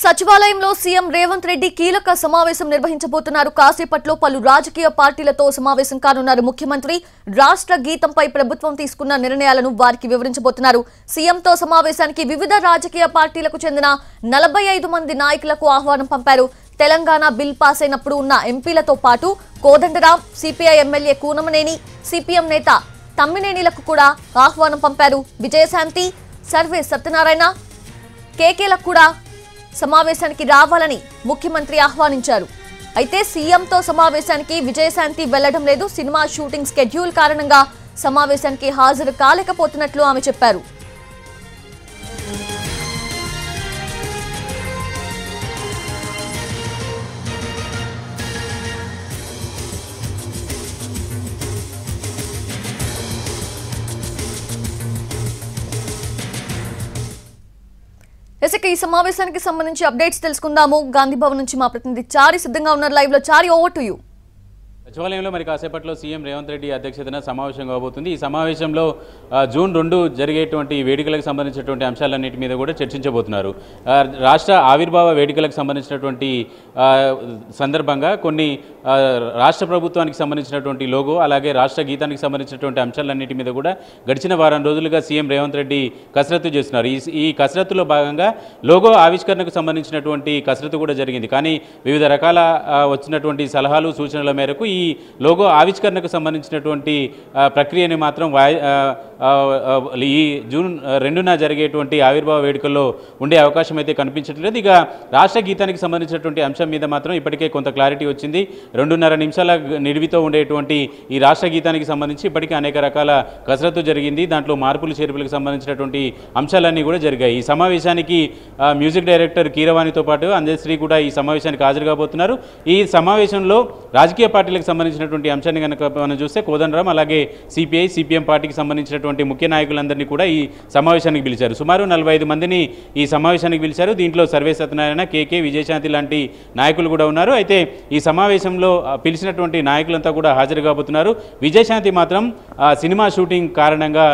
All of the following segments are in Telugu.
సచివాలయంలో సీఎం రేవంత్ రెడ్డి కీలక సమావేశం నిర్వహించబోతున్నారు. కాసేపట్లో పలు రాజకీయ పార్టీలతో సమావేశం కానున్నారు. ముఖ్యమంత్రి రాష్ట్ర గీతంపై ప్రభుత్వం తీసుకున్న నిర్ణయాలను వారికి వివరించబోతున్నారు. సీఎంతో సమావేశానికి వివిధ రాజకీయ పార్టీలకు చెందిన 45 మంది నాయకులకు ఆహ్వానం పంపారు. తెలంగాణ బిల్ పాస్ అయినప్పుడు ఉన్న ఎంపీలతో పాటు Kodandaram, CPI MLA Kunamneni, CPM నేత తమ్మినేనిలకు కూడా ఆహ్వానం పంపారు. విజయశాంతి, సర్వే సత్యనారాయణ, కేకేలకు కూడా సమావేశానికి రావాలని ముఖ్యమంత్రి ఆహ్వానించారు. అయితే సీఎంతో సమావేశానికి విజయశాంతి వెళ్లడం లేదు. సినిమా షూటింగ్ స్కెడ్యూల్ కారణంగా సమావేశానికి హాజరు కాలేకపోతున్నట్లు ఆమె చెప్పారు. ఈ సమావేశానికి సంబంధించి అప్డేట్స్ తెలుసుకుందాము. గాంధీ భవన్ నుంచి మా ప్రతినిధి చారి సిద్ధంగా ఉన్నారు లైవ్ లో. చారి, ఓవర్ టు యూ. సచివాలయంలో మరి కాసేపట్లో సీఎం రేవంత్ రెడ్డి అధ్యక్షతన సమావేశం కాబోతుంది. ఈ సమావేశంలో జూన్ 2 జరిగేటువంటి వేడుకలకు సంబంధించినటువంటి అంశాలన్నిటి మీద కూడా చర్చించబోతున్నారు. రాష్ట్ర ఆవిర్భావ వేడుకలకు సంబంధించినటువంటి సందర్భంగా కొన్ని రాష్ట్ర ప్రభుత్వానికి సంబంధించినటువంటి లోగో, అలాగే రాష్ట్ర గీతానికి సంబంధించినటువంటి అంశాలన్నిటి మీద కూడా గడిచిన వారం రోజులుగా సీఎం రేవంత్ రెడ్డి కసరత్తు చేస్తున్నారు. ఈ కసరత్తులో భాగంగా లోగో ఆవిష్కరణకు సంబంధించినటువంటి కసరత్తు కూడా జరిగింది. కానీ వివిధ రకాల వచ్చినటువంటి సలహాలు, సూచనల మేరకు ఈ లోగో ఆవిష్కరణకు సంబంధించినటువంటి ప్రక్రియని మాత్రం ఈ జూన్ 2న జరిగేటువంటి ఆవిర్భావ వేడుకల్లో ఉండే అవకాశం అయితే కనిపించట్లేదు. ఇక రాష్ట్ర గీతానికి సంబంధించినటువంటి అంశం మీద మాత్రం ఇప్పటికే కొంత క్లారిటీ వచ్చింది. 2.5 నిమిషాల నిడివితో ఉండేటువంటి ఈ రాష్ట్ర గీతానికి సంబంధించి ఇప్పటికే అనేక రకాల కసరత్తు జరిగింది. దాంట్లో మార్పులు చేర్పులకు సంబంధించినటువంటి అంశాలన్నీ కూడా జరిగాయి. ఈ సమావేశానికి మ్యూజిక్ డైరెక్టర్ కీరవాణితో పాటు అంజశ్రీ కూడా ఈ సమావేశానికి హాజరు కాబోతున్నారు. ఈ సమావేశంలో రాజకీయ పార్టీలకు సంబంధించినటువంటి అంశాన్ని కనుక మనం చూస్తే కోదండరాం, అలాగే సిపిఐ, సిపిఎం పార్టీకి సంబంధించినటువంటి ముఖ్య నాయకులందరినీ కూడా ఈ సమావేశానికి పిలిచారు. సుమారు 45 మందిని ఈ సమావేశానికి పిలిచారు. దీంట్లో సర్వే సత్యనారాయణ, కేకే, విజయశాంతి లాంటి నాయకులు కూడా ఉన్నారు. అయితే ఈ సమావేశంలో పిలిచినటువంటి నాయకులంతా కూడా హాజరు కాబోతున్నారు. విజయశాంతి మాత్రం సినిమా షూటింగ్ కారణంగా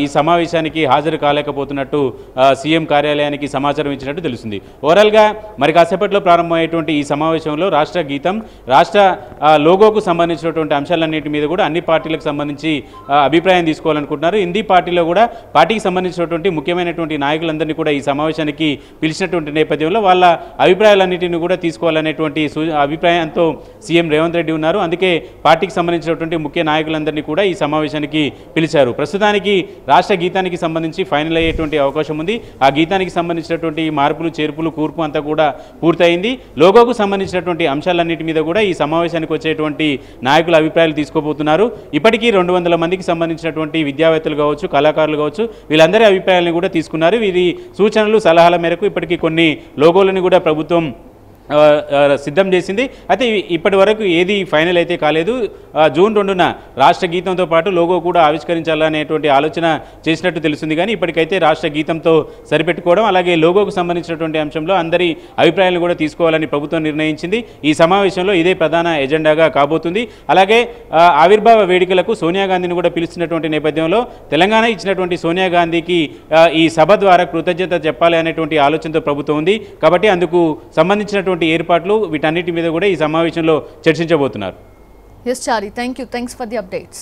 ఈ సమావేశానికి హాజరు కాలేకపోతున్నట్టు సీఎం కార్యాలయానికి సమాచారం ఇచ్చినట్టు తెలుస్తుంది. ఓవరాల్గా మరి కాసేపట్లో ప్రారంభమయ్యేటువంటి ఈ సమావేశంలో రాష్ట్ర గీతం, రాష్ట్ర లోగోకు సంబంధించినటువంటి అంశాలన్నింటి మీద కూడా అన్ని పార్టీలకు సంబంధించి అభిప్రాయం తీసుకోవాలనుకుంటున్నారు. హిందీ పార్టీలో కూడా పార్టీకి సంబంధించినటువంటి ముఖ్యమైనటువంటి నాయకులందరినీ కూడా ఈ సమావేశానికి పిలిచినటువంటి నేపథ్యంలో వాళ్ళ అభిప్రాయాలన్నింటినీ కూడా తీసుకోవాలనేటువంటి అభిప్రాయంతో సీఎం రేవంత్ రెడ్డి ఉన్నారు. అందుకే పార్టీకి సంబంధించినటువంటి ముఖ్య నాయకులందరినీ కూడా ఈ సమావేశానికి పిలిచారు. ప్రస్తుతానికి రాష్ట్ర గీతానికి సంబంధించి ఫైనల్ అయ్యేటువంటి అవకాశం ఉంది. ఆ గీతానికి సంబంధించినటువంటి మార్పులు, చేర్పులు, కూర్పు అంతా కూడా పూర్తయింది. లోగోకు సంబంధించినటువంటి అంశాలన్నింటి మీద కూడా ఈ సమావేశానికి వచ్చేటువంటి నాయకుల అభిప్రాయాలు తీసుకోబోతున్నారు. ఇప్పటికీ 200 మందికి సంబంధించినటువంటి విద్యావేత్తలు కావచ్చు, కళాకారులు కావచ్చు, వీళ్ళందరి అభిప్రాయాలను కూడా తీసుకున్నారు. వీరి సూచనలు, సలహాల మేరకు ఇప్పటికీ కొన్ని లోగోలను కూడా ప్రభుత్వం సిద్ధం చేసింది. అయితే ఇప్పటి వరకు ఏది ఫైనల్ అయితే కాలేదు. జూన్ 2న రాష్ట్ర గీతంతో పాటు లోగో కూడా ఆవిష్కరించాలనేటువంటి ఆలోచన చేసినట్టు తెలుస్తుంది. కానీ ఇప్పటికైతే రాష్ట్ర గీతంతో సరిపెట్టుకోవడం, అలాగే లోగోకు సంబంధించినటువంటి అంశంలో అందరి అభిప్రాయాలను కూడా తీసుకోవాలని ప్రభుత్వం నిర్ణయించింది. ఈ సమావేశంలో ఇదే ప్రధాన ఎజెండాగా కాబోతుంది. అలాగే ఆవిర్భావ వేడుకలకు సోనియా గాంధీని కూడా పిలుస్తున్నటువంటి నేపథ్యంలో తెలంగాణ ఇచ్చినటువంటి సోనియా గాంధీకి ఈ సభ ద్వారా కృతజ్ఞత చెప్పాలి అనేటువంటి ఆలోచనతో ప్రభుత్వం ఉంది. కాబట్టి అందుకు సంబంధించినటువంటి ఏర్పాట్లు, వీటన్నిటి మీద కూడా ఈ సమావేశంలో చర్చించబోతున్నారు. Yes, Chari. Thank you. Thanks for the updates.